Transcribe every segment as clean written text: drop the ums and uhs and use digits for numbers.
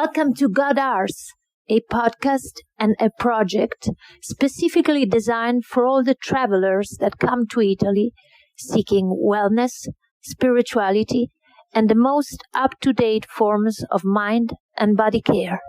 Welcome to GodArs, a podcast and a project specifically designed for all the travelers that come to Italy seeking wellness, spirituality, and the most up-to-date forms of mind and body care.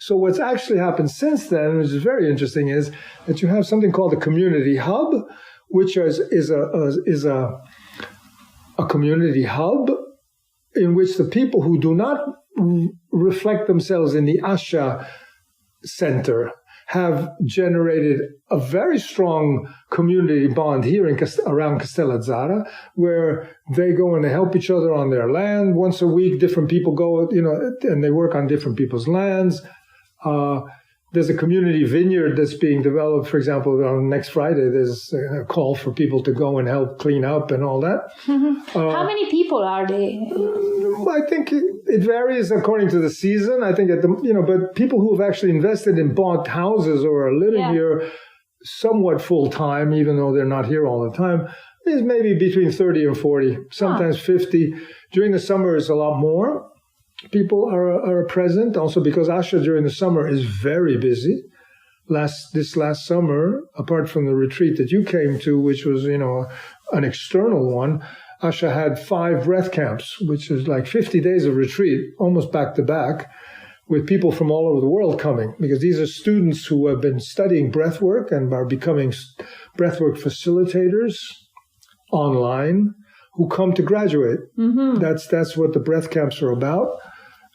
So what's actually happened since then, which is very interesting, is that you have something called a community hub, which is a community hub in which the people who do not reflect themselves in the ASHA center have generated a very strong community bond here around Castellazzara, where they go and they help each other on their land. Once a week, different people go, and they work on different people's lands. There's a community vineyard that's being developed. For example, on next Friday, there's a call for people to go and help clean up and all that. How many people are they? I think it varies according to the season. I think but people who have actually invested in bought houses or are living here somewhat full time, even though they're not here all the time, is maybe between 30 and 40, sometimes 50. During the summer, it's a lot more. People are present also because ASHA during the summer is very busy. This last summer, apart from the retreat that you came to, which was, an external one, ASHA had 5 breath camps, which is like 50 days of retreat, almost back to back, with people from all over the world coming, because these are students who have been studying breathwork and are becoming breathwork facilitators online, who come to graduate. Mm-hmm. That's what the breath camps are about.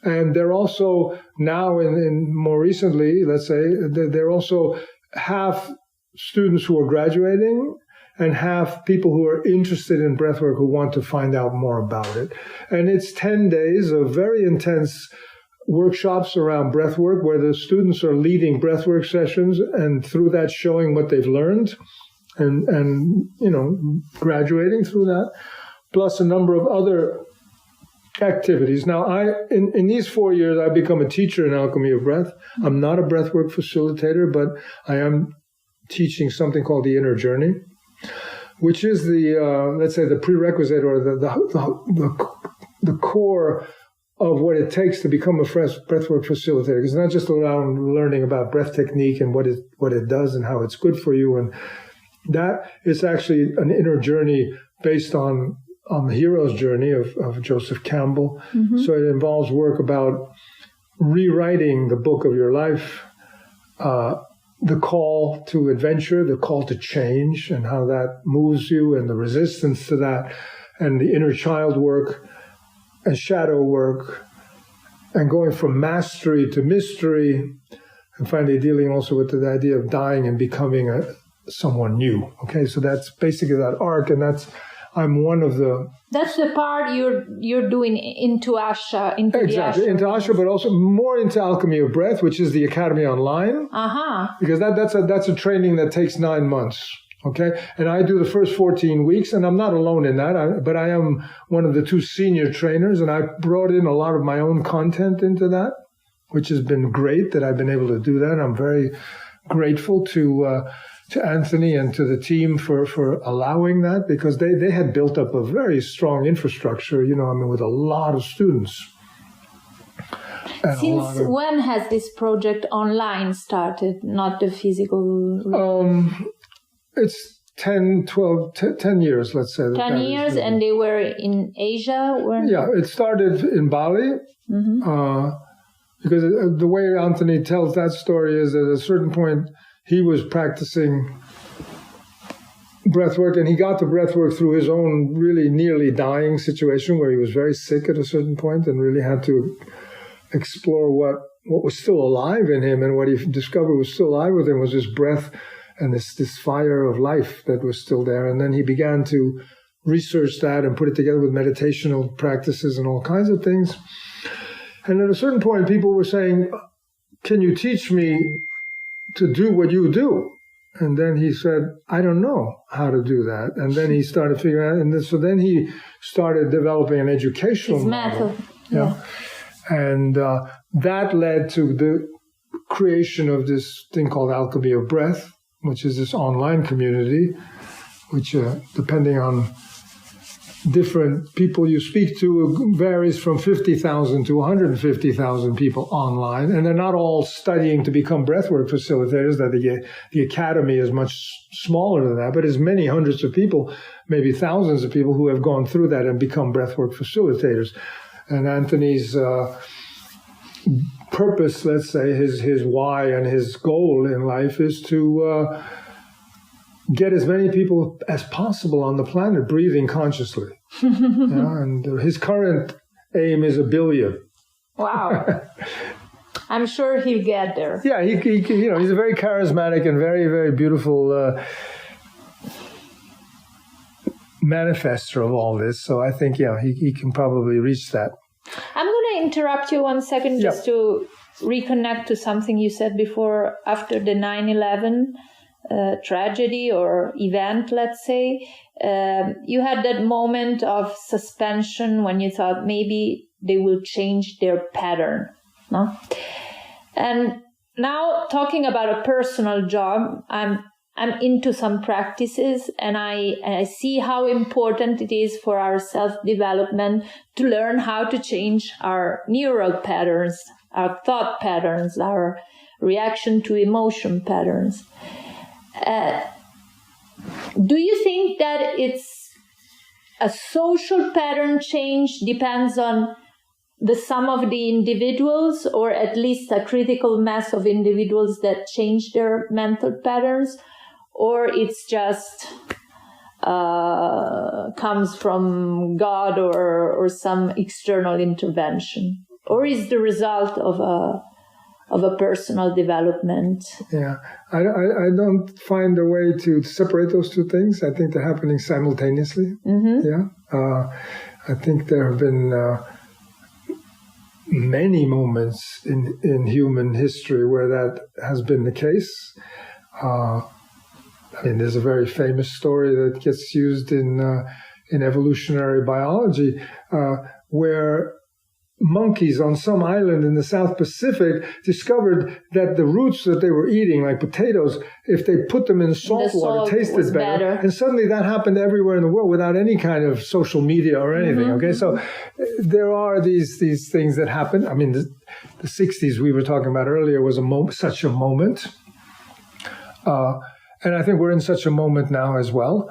And they're also now, in more recently, let's say, they're also half students who are graduating and half people who are interested in breathwork who want to find out more about it. And it's 10 days of very intense workshops around breathwork where the students are leading breathwork sessions and through that showing what they've learned and graduating through that, plus a number of other activities. Now, in these 4 years, I've become a teacher in Alchemy of Breath. I'm not a breathwork facilitator, but I am teaching something called the Inner Journey, which is let's say, the prerequisite or the core of what it takes to become a breathwork facilitator. It's not just around learning about breath technique and what it does and how it's good for you, and that is actually an inner journey based on the hero's journey of Joseph Campbell. Mm-hmm. So it involves work about rewriting the book of your life, the call to adventure, the call to change, and how that moves you, and the resistance to that, and the inner child work, and shadow work, and going from mastery to mystery, and finally dealing also with the idea of dying and becoming someone new. Okay, so that's basically that arc, and I'm one of the... That's the part you're doing into ASHA, exactly, into ASHA, but also more into Alchemy of Breath, which is the Academy Online. Uh-huh. Because that's a training that takes 9 months, okay? And I do the first 14 weeks, and I'm not alone in that, but I am one of the 2 senior trainers, and I brought in a lot of my own content into that, which has been great that I've been able to do that. I'm very grateful to Anthony and to the team for allowing that, because they had built up a very strong infrastructure, with a lot of students. Since when has this project online started, not the physical? It's 10 years, let's say. 10 years, and they were in Asia? Yeah, it started in Bali. Mm-hmm. Because the way Anthony tells that story is at a certain point, he was practicing breathwork, and he got the breathwork through his own really nearly dying situation where he was very sick at a certain point and really had to explore what was still alive in him, and what he discovered was still alive with him was his breath and this fire of life that was still there. And then he began to research that and put it together with meditational practices and all kinds of things. And at a certain point, people were saying, can you teach me to do what you do? And then he said, I don't know how to do that. And then he started figuring out, and then he started developing an educational model. Method. Yeah. And that led to the creation of this thing called Alchemy of Breath, which is this online community, which depending on different people you speak to, varies from 50,000 to 150,000 people online. And they're not all studying to become breathwork facilitators. That the academy is much smaller than that, but there's many hundreds of people, maybe thousands of people who have gone through that and become breathwork facilitators. And Anthony's purpose, let's say, his why and his goal in life is to get as many people as possible on the planet breathing consciously. And his current aim is 1 billion. Wow. I'm sure he'll get there. Yeah, he he's a very charismatic and very, very beautiful manifester of all this. So I think, he can probably reach that. I'm going to interrupt you 1 second just to reconnect to something you said before. After the 9/11 tragedy or event, let's say, you had that moment of suspension when you thought maybe they will change their pattern, no? And now, talking about a personal job, I'm into some practices, and I see how important it is for our self-development to learn how to change our neural patterns, our thought patterns, our reaction to emotion patterns. Do you think that it's a social pattern change depends on the sum of the individuals, or at least a critical mass of individuals that change their mental patterns, or it's just comes from God or some external intervention, or is the result of a personal development? Yeah, I don't find a way to separate those two things. I think they're happening simultaneously. Mm-hmm. Yeah, I think there have been many moments in human history where that has been the case. There's a very famous story that gets used in evolutionary biology, where monkeys on some island in the South Pacific discovered that the roots that they were eating, like potatoes, if they put them in salt water, tasted better. And suddenly that happened everywhere in the world without any kind of social media or anything. Mm-hmm. Okay, so there are these things that happen. The 60s we were talking about earlier was such a moment. And I think we're in such a moment now as well,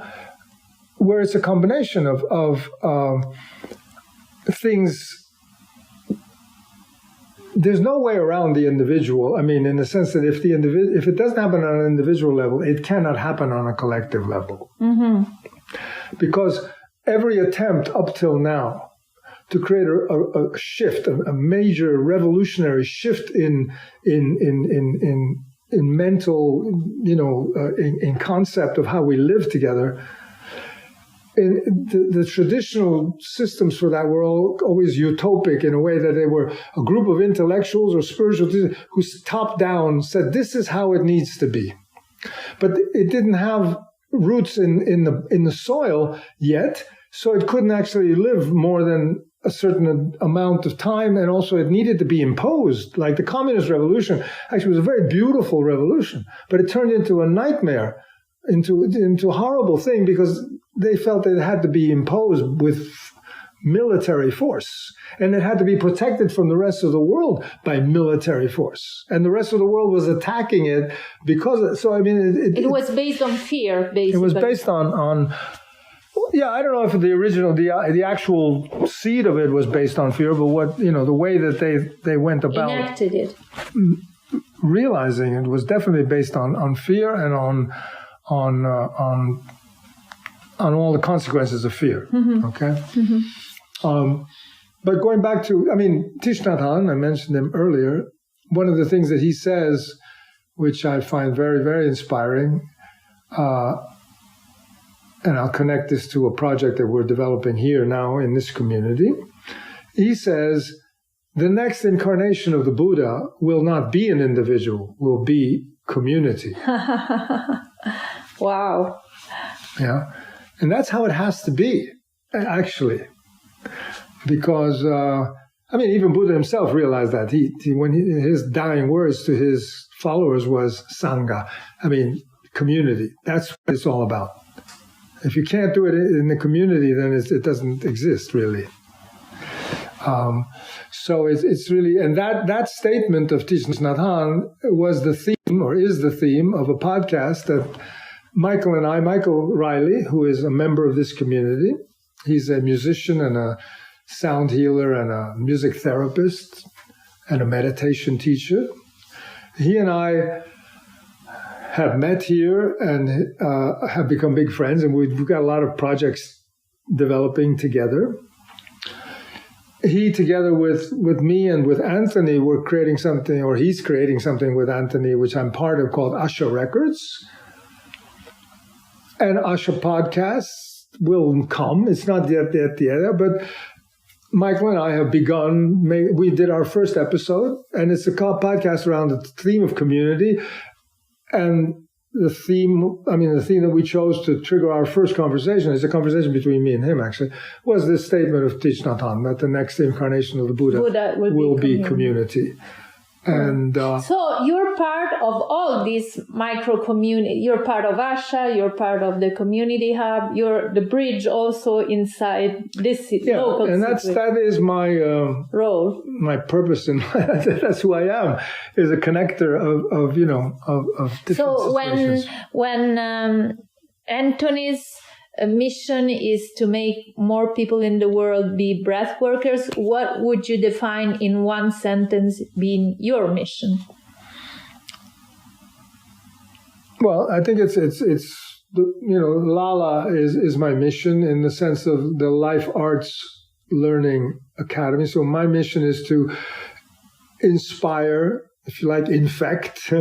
where it's a combination of things. There's no way around the individual. In the sense that if it doesn't happen on an individual level, it cannot happen on a collective level. Mm-hmm. Because every attempt up till now to create a shift, a major revolutionary shift in mental, in concept of how we live together. In the traditional systems for that were always utopic in a way that they were a group of intellectuals or spiritualists who top down said this is how it needs to be, but it didn't have roots in the soil yet, so it couldn't actually live more than a certain amount of time, and also it needed to be imposed. Like the communist revolution actually was a very beautiful revolution, but it turned into a nightmare, into a horrible thing, because they felt that it had to be imposed with military force, and it had to be protected from the rest of the world by military force, and the rest of the world was attacking it because. So it was based on fear. Basically, it was based on. Yeah, I don't know if the actual seed of it was based on fear, but what the way that they went about enacted it, realizing it was definitely based on fear and on all the consequences of fear. Mm-hmm. Okay. Mm-hmm. But going back to, Thich Nhat Hanh, I mentioned him earlier. One of the things that he says, which I find very, very inspiring, and I'll connect this to a project that we're developing here now in this community. He says, the next incarnation of the Buddha will not be an individual, will be community. Wow. Yeah. And that's how it has to be, actually. Because, even Buddha himself realized that. His dying words to his followers was Sangha. Community. That's what it's all about. If you can't do it in the community, then it doesn't exist, really. So it's really, and that statement of Thich Nhat Hanh was the theme, or is the theme, of a podcast that Michael Riley, who is a member of this community, he's a musician and a sound healer and a music therapist and a meditation teacher. He and I have met here and have become big friends, and we've got a lot of projects developing together. He, together with me and with Anthony, we're creating something, or he's creating something with Anthony, which I'm part of, called ASHA Records. And ASHA Podcasts will come. It's not yet there, but Michael and I have begun. We did our first episode, and it's a podcast around the theme of community. And the theme that we chose to trigger our first conversation, is a conversation between me and him, actually, was this statement of Thich Nhat Hanh, that the next incarnation of the Buddha will be community. And so you're part of all these micro community. You're part of ASHA. You're part of the community hub. You're the bridge also inside this local. And that is my role, my purpose, and that's who I am, is a connector of different situations. So when Anthony's mission is to make more people in the world be breath workers, what would you define in one sentence being your mission? Well, I think it's LALA is my mission in the sense of the Life Arts Learning Academy. So my mission is to inspire, if you like, infect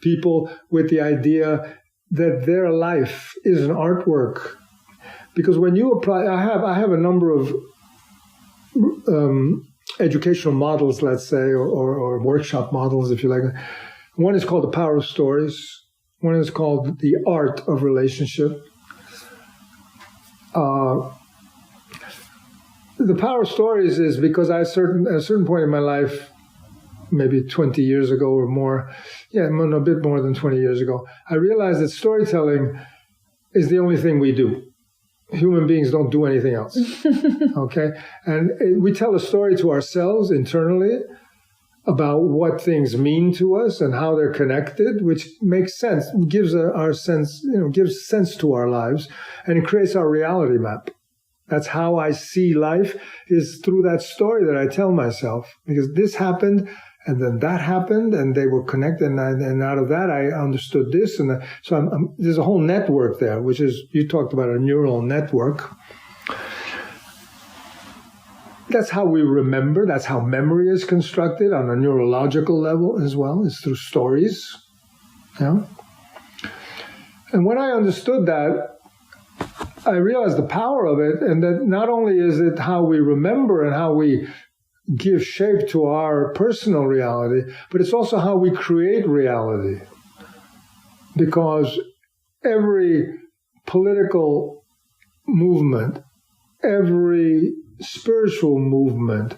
people with the idea that their life is an artwork. Because when you apply, I have a number of educational models, let's say, or workshop models, if you like. One is called The Power of Stories. One is called The Art of Relationship. The Power of Stories is because at a certain point in my life, maybe 20 years ago or more, a bit more than 20 years ago, I realized that storytelling is the only thing we do. Human beings don't do anything else, okay? And we tell a story to ourselves internally about what things mean to us and how they're connected, which makes sense, gives sense to our lives, and it creates our reality map. That's how I see life, is through that story that I tell myself, because this happened, and then that happened, and they were connected, and out of that I understood this, and so there's a whole network there, which is, you talked about a neural network. That's how we remember. That's how memory is constructed on a neurological level as well. It's through stories. Yeah. And when I understood that, I realized the power of it, and that not only is it how we remember and how we give shape to our personal reality, but it's also how we create reality. Because every political movement, every spiritual movement,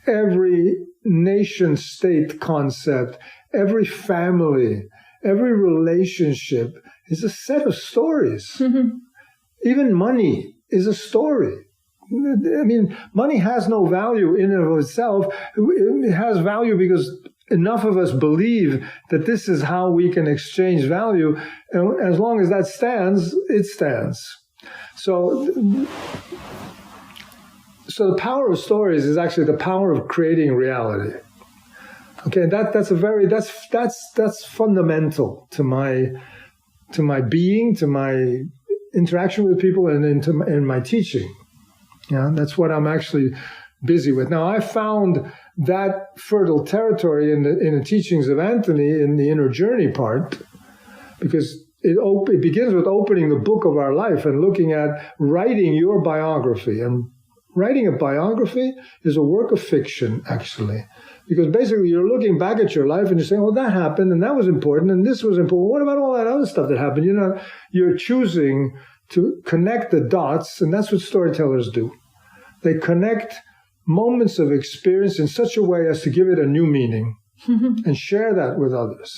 every nation-state concept, every family, every relationship is a set of stories. Mm-hmm. Even money is a story. I mean, money has no value in and of itself. It has value because enough of us believe that this is how we can exchange value. And as long as that stands, it stands. So the power of stories is actually the power of creating reality. Okay, that's fundamental to my being, to my interaction with people, and in my teaching. Yeah, that's what I'm actually busy with. Now, I found that fertile territory in the teachings of Anthony in the inner journey part, because it begins with opening the book of our life and looking at writing your biography and Writing a biography is a work of fiction, actually. Because basically you're looking back at your life and you're saying, oh, that happened and that was important and this was important. What about all that other stuff that happened? You're choosing to connect the dots, and that's what storytellers do. They connect moments of experience in such a way as to give it a new meaning and share that with others.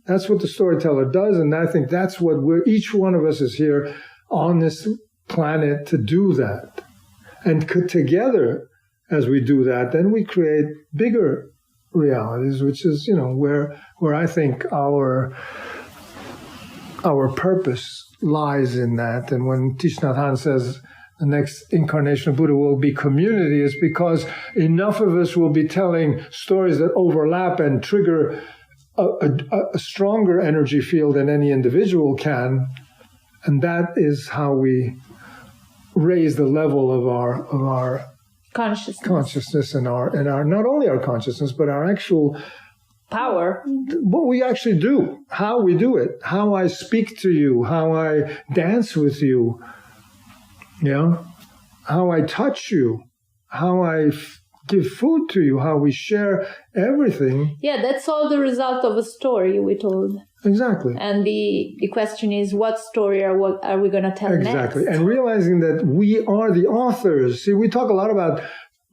That's what the storyteller does, and I think that's what each one of us is here on this planet to do that. And together, as we do that, then we create bigger realities, which is, where I think our purpose lies in that. And when Thich Nhat Hanh says the next incarnation of Buddha will be community, it's because enough of us will be telling stories that overlap and trigger a stronger energy field than any individual can. And that is how we raise the level of our consciousness and our not only our consciousness, but our actual power. What we actually do, how we do it, how I speak to you, how I dance with you, how I touch you, how I give food to you, how we share everything. Yeah, that's all the result of a story we told. Exactly. And the question is, what story are we going to tell next? Exactly. And realizing that we are the authors. See, we talk a lot about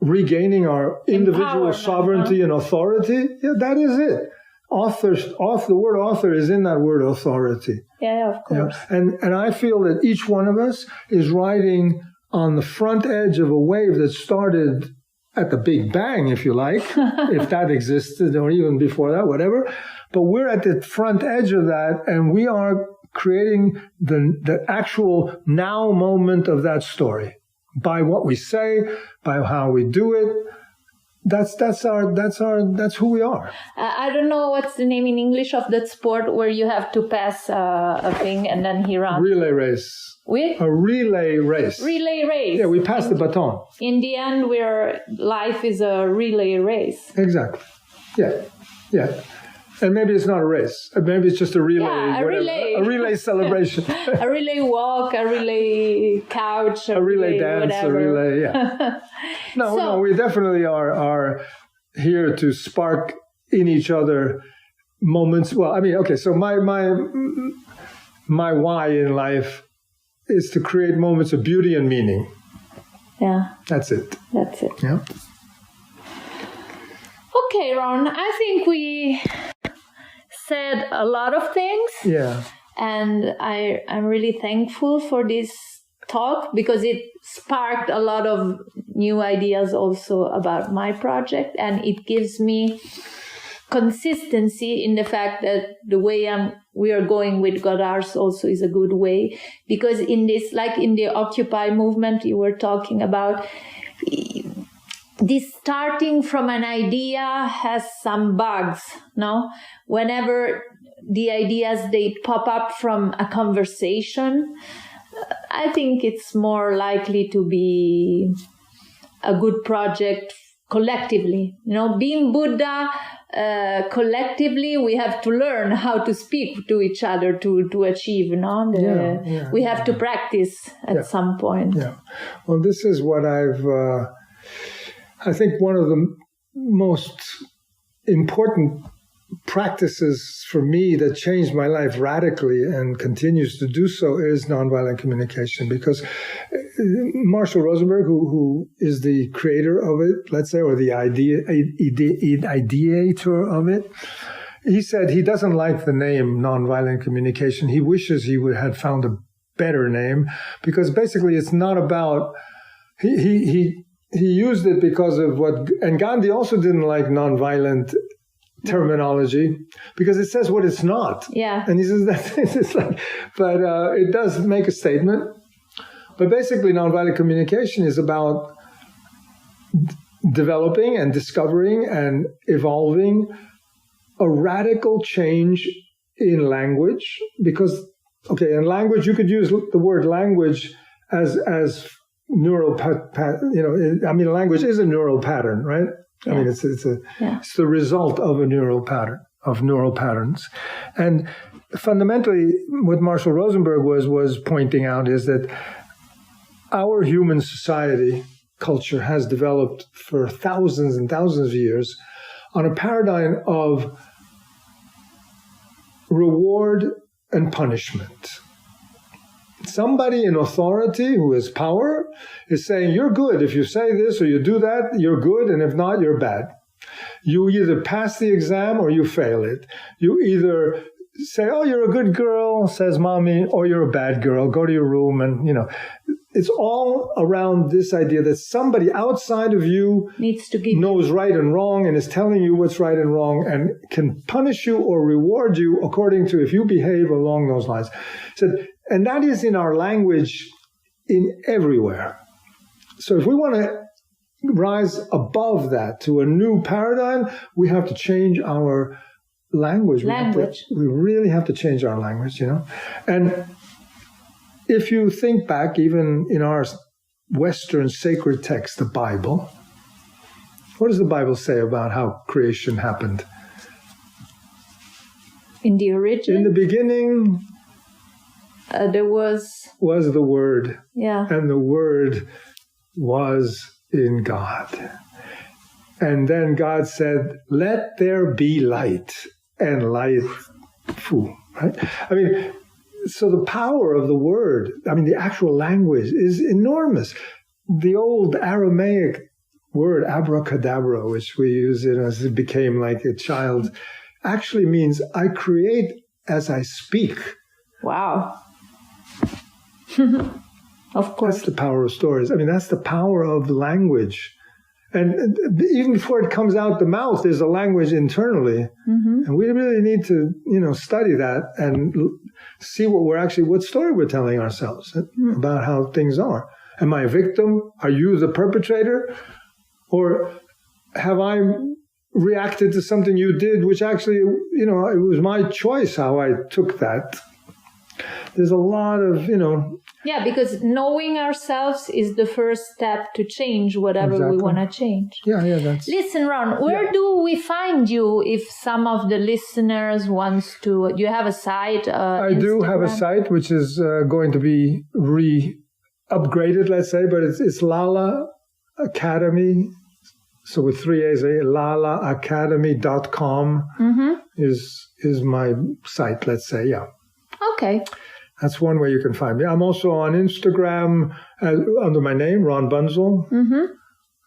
regaining our individual sovereignty and authority. Yeah, that is it. The word author is in that word authority. Yeah, of course. And I feel that each one of us is riding on the front edge of a wave that started at the Big Bang, if you like, if that existed, or even before that, whatever. But we're at the front edge of that, and we are creating the actual now moment of that story by what we say, by how we do it. That's who we are. I don't know what's the name in English of that sport where you have to pass a thing and then he runs. Relay race. A relay race. Relay race. Yeah, we pass the baton. In the end, life is a relay race. Exactly. Yeah. And maybe it's not a race. Maybe it's just a relay. Yeah, a relay celebration. A relay walk, a relay couch, a relay dance, whatever. A relay, yeah. No, we definitely are here to spark in each other moments. Well, I mean, okay, so my why in life is to create moments of beauty and meaning. Yeah. That's it. Yeah. Okay, Ron, I think we said a lot of things. Yeah. And I'm really thankful for this talk because it sparked a lot of new ideas also about my project, and it gives me consistency in the fact that the way we are going with GodArs also is a good way, because in this, like in the Occupy movement you were talking about, this starting from an idea has some bugs, no? Whenever the ideas, they pop up from a conversation, I think it's more likely to be a good project collectively. Being Buddha, collectively, we have to learn how to speak to each other to achieve, we have to practice at some point. Yeah. Well, this is what I think one of the most important practices for me that changed my life radically and continues to do so is nonviolent communication, because Marshall Rosenberg, who is the creator of it, let's say, or the ideator of it, he said he doesn't like the name nonviolent communication. He wishes he had found a better name, because basically it's not about, he used it because of and Gandhi also didn't like nonviolent terminology because it says what it's not. Yeah. And he says it's like, but it does make a statement. But basically, nonviolent communication is about developing and discovering and evolving a radical change in language. Because, okay, in language, you could use the word language as neural language is a neural pattern, right? Yeah. I mean, it's the result of a neural pattern, of neural patterns. And fundamentally, what Marshall Rosenberg was pointing out is that our human society culture has developed for thousands and thousands of years on a paradigm of reward and punishment. Somebody in authority who has power is saying, you're good. If you say this or you do that, you're good. And if not, you're bad. You either pass the exam or you fail it. You either say, oh, you're a good girl, says mommy, or you're a bad girl. Go to your room. And, it's all around this idea that somebody outside of you knows right and wrong and is telling you what's right and wrong and can punish you or reward you according to if you behave along those lines. And that is in our language in everywhere. So if we want to rise above that to a new paradigm, we have to change our language. We really have to change our language, And if you think back, even in our Western sacred text, the Bible, what does the Bible say about how creation happened? In the origin? In the beginning, there was the Word. Yeah. And the Word was in God. And then God said, let there be light. And light, right? So the power of the word, the actual language is enormous. The old Aramaic word, abracadabra, which we use as it became like a child, actually means I create as I speak. Wow. Of course. That's the power of stories. That's the power of language. And even before it comes out the mouth, there's a language internally. Mm-hmm. And we really need to, study that and see what story we're telling ourselves about how things are. Am I a victim? Are you the perpetrator? Or have I reacted to something you did, which actually, it was my choice how I took that. There's a lot of, Yeah, because knowing ourselves is the first step to change whatever we want to change. Yeah. Listen, Ron, where do we find you if some of the listeners wants to? Do you have a site? I do have a site, which is going to be upgraded, let's say, but it's LALA Academy. So with 3 A's, LALAacademy.com is my site, let's say, yeah. Okay. That's one way you can find me. I'm also on Instagram under my name, Ron Bunzel. Mm-hmm.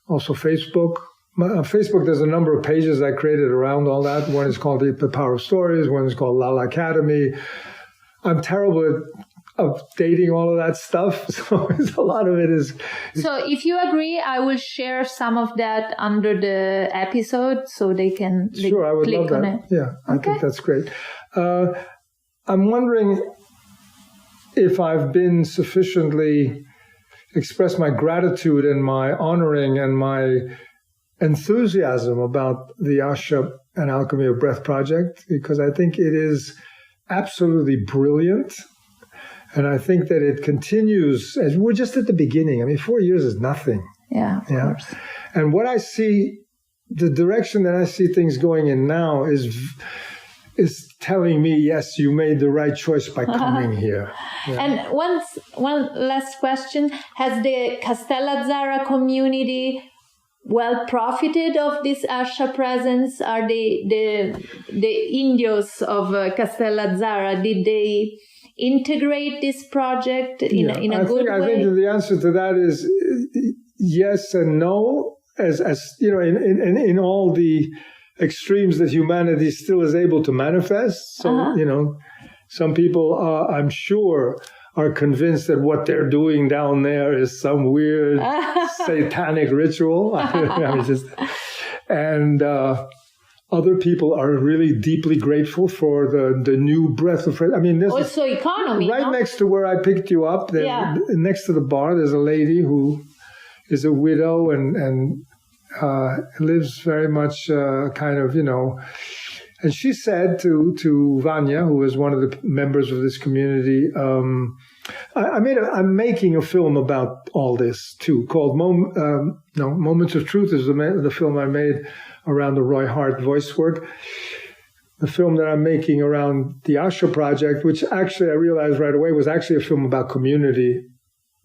Also Facebook. Facebook, there's a number of pages I created around all that. One is called The Power of Stories. One is called LALA Academy. I'm terrible at updating all of that stuff. So a lot of it is... So if you agree, I will share some of that under the episode so they can Sure, I would click love that. on it. Yeah, I think that's great. I'm wondering if I've been sufficiently expressed my gratitude and my honoring and my enthusiasm about the ASHA and Alchemy of Breath project, because I think it is absolutely brilliant. And I think that it continues, as we're just at the beginning. 4 years is nothing. Yeah, of course. And what I see, the direction that I see things going in now is telling me, yes, you made the right choice by coming here. Yeah. And one last question. Has the Castellazzara community profited of this ASHA presence? Are the Indios of Castellazzara, did they integrate this project in a good way? I think the answer to that is yes and no, as in all the extremes that humanity still is able to manifest. So, some people, I'm sure, are convinced that what they're doing down there is some weird satanic ritual. And other people are really deeply grateful for the new breath of fresh. This also economy. Right next to where I picked you up, next to the bar, there's a lady who is a widow and lives very much and she said to Vanya, who is one of the members of this community, I'm making a film about all this too, called Moments of Truth is the film I made around the Roy Hart voice work. The film that I'm making around the ASHA project, which actually I realized right away was actually a film about community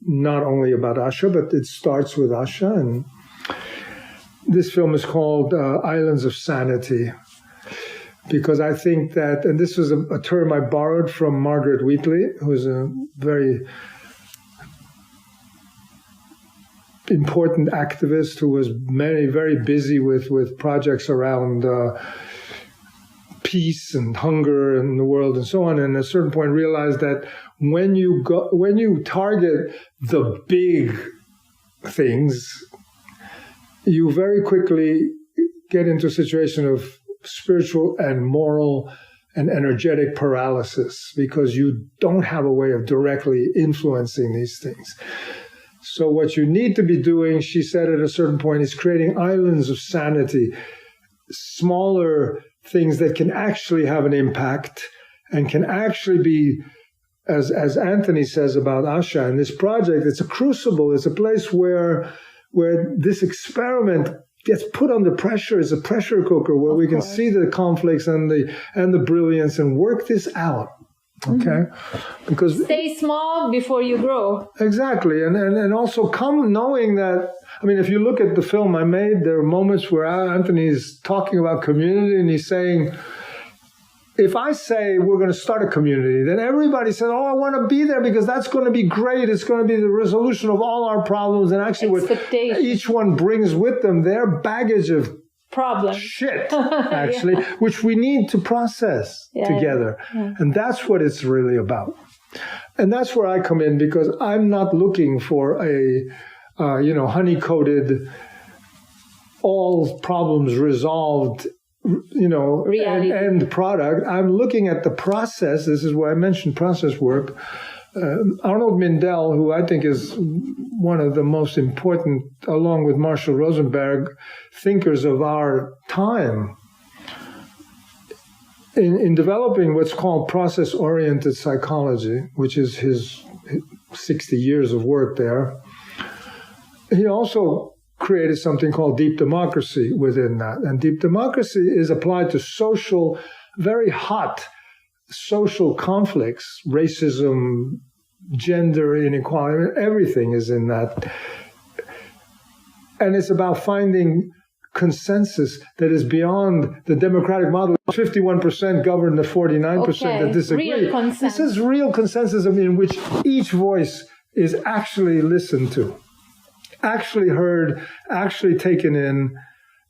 not only about ASHA, but it starts with ASHA. And this film is called Islands of Sanity, because I think that, and this was a term I borrowed from Margaret Wheatley, who's a very important activist who was very busy with projects around peace and hunger in the world and so on, and at a certain point realized that when you target the big things, you very quickly get into a situation of spiritual and moral and energetic paralysis, because you don't have a way of directly influencing these things. So what you need to be doing, she said at a certain point, is creating islands of sanity, smaller things that can actually have an impact and can actually be, as Anthony says about ASHA and this project, it's a crucible. It's a place where this experiment gets put under pressure. It's a pressure cooker where we can see the conflicts and the brilliance and work this out. Okay, because stay small before you grow. Exactly, and also come knowing that. I mean, if you look at the film I made, there are moments where Anthony is talking about community, and he's saying, if I say we're going to start a community, then everybody says, oh, I want to be there because that's going to be great. It's going to be the resolution of all our problems. And actually what each one brings with them, their baggage of problem shit, actually, which we need to process together. Yeah. And that's what it's really about. And that's where I come in, because I'm not looking for a, honey-coated, all problems resolved, end product. I'm looking at the process. This is why I mentioned process work. Arnold Mindell, who I think is one of the most important, along with Marshall Rosenberg, thinkers of our time, in developing what's called process-oriented psychology, which is his 60 years of work there, he also created something called deep democracy within that. And deep democracy is applied to very hot social conflicts, racism, gender inequality, everything is in that. And it's about finding consensus that is beyond the democratic model. 51% govern the 49% that disagree. This is real consensus in which each voice is actually listened to, actually heard, actually taken in,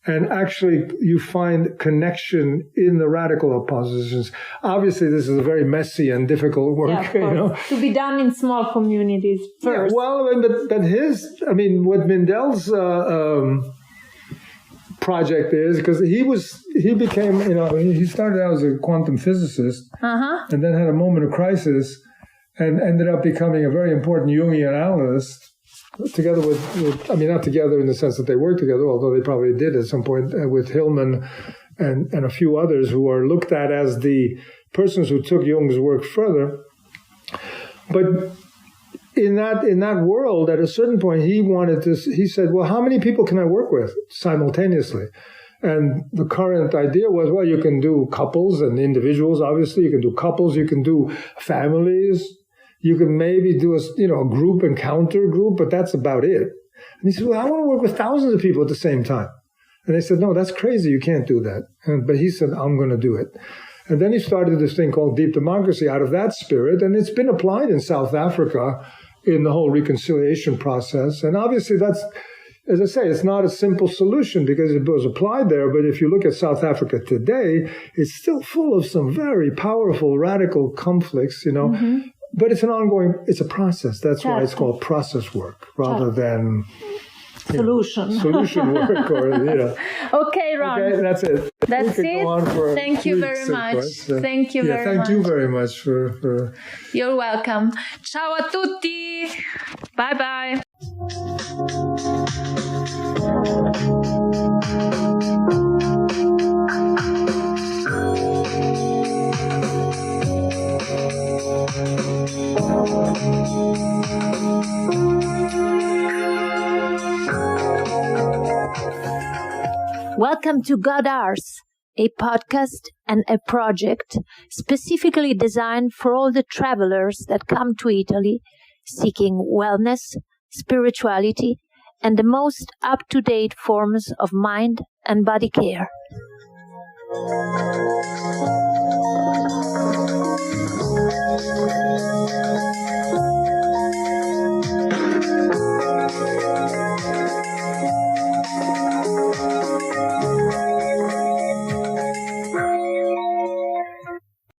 and actually you find connection in the radical oppositions. Obviously, this is a very messy and difficult work. To be done in small communities first. Yeah, well, but what Mindell's project is, because he became, he started out as a quantum physicist, and then had a moment of crisis, and ended up becoming a very important Jungian analyst. Together with, not together in the sense that they worked together, although they probably did at some point, with Hillman and a few others who are looked at as the persons who took Jung's work further. But in that world, at a certain point, he said, well, how many people can I work with simultaneously? And the current idea was, well, you can do couples and individuals, obviously. You can do couples, you can do families. You can maybe do a group and counter group, but that's about it. And he said, well, I want to work with thousands of people at the same time. And they said, no, that's crazy. You can't do that. But he said, I'm going to do it. And then he started this thing called deep democracy out of that spirit. And it's been applied in South Africa in the whole reconciliation process. And obviously that's, as I say, it's not a simple solution because it was applied there. But if you look at South Africa today, it's still full of some very powerful radical conflicts, But it's it's a process. That's why it's called process work rather than solution work. Okay, Ron. Okay, that's it. That's it. Thank you very much. Thank you very much. Thank you very much for... You're welcome. Ciao a tutti. Bye-bye. Welcome to GodArs, a podcast and a project specifically designed for all the travelers that come to Italy seeking wellness, spirituality, and the most up-to-date forms of mind and body care.